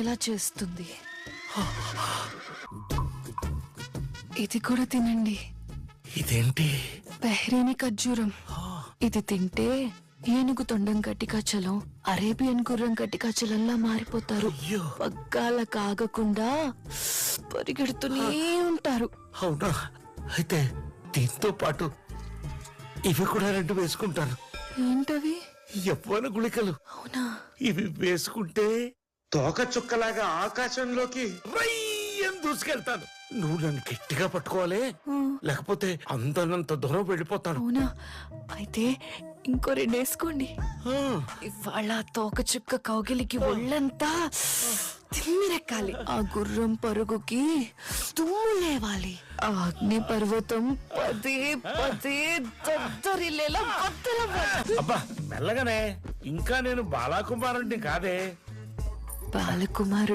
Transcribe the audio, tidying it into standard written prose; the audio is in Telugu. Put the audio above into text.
ఎలా చేస్తుంది. ఇది కూడా తినండి. ఇదేంటి? బహ్రీని ఖర్జూరం. ఇది తింటే ఏనుగు తొండం కట్టికాచలం అరేబియన్ గుర్రం కట్టికాచలంలా మారిపోతారు. పగ్గాల కాగకుండా పరిగెడుతూనే ఉంటారు. అవునా? అయితే దీంతో పాటు ఇవి కూడా 2 వేసుకుంటాను. ఏంటవి? యవ్వన గుళికలు. అవునా? ఇవి వేసుకుంటే తోక చుక్కలాగా ఆకాశంలోకి రయ్యని దూసుకెళ్తాను. నువ్వు నన్ను గట్టిగా పట్టుకోవాలి, లేకపోతే అందనంత దూరం వెళ్ళిపోతాను. అవునా? అయితే ఇంకో 2 వేసుకోండి. ఆ, ఇవాళ తోక చుక్క కౌగిలికి ఒళ్ళంతా తిమ్మిరెక్కాలి. ఆ గుర్రం పరుగుకి తుమ్ము లేవాలి. ఆ అగ్ని పర్వతం పదే పదే దద్దరిల్లేలా బద్దలవ్వాలి. అబ్బా మెల్లగానే. ఇంకా నేను బాలాకుమారుణ్ణి కాదే. బాలకుమారుడు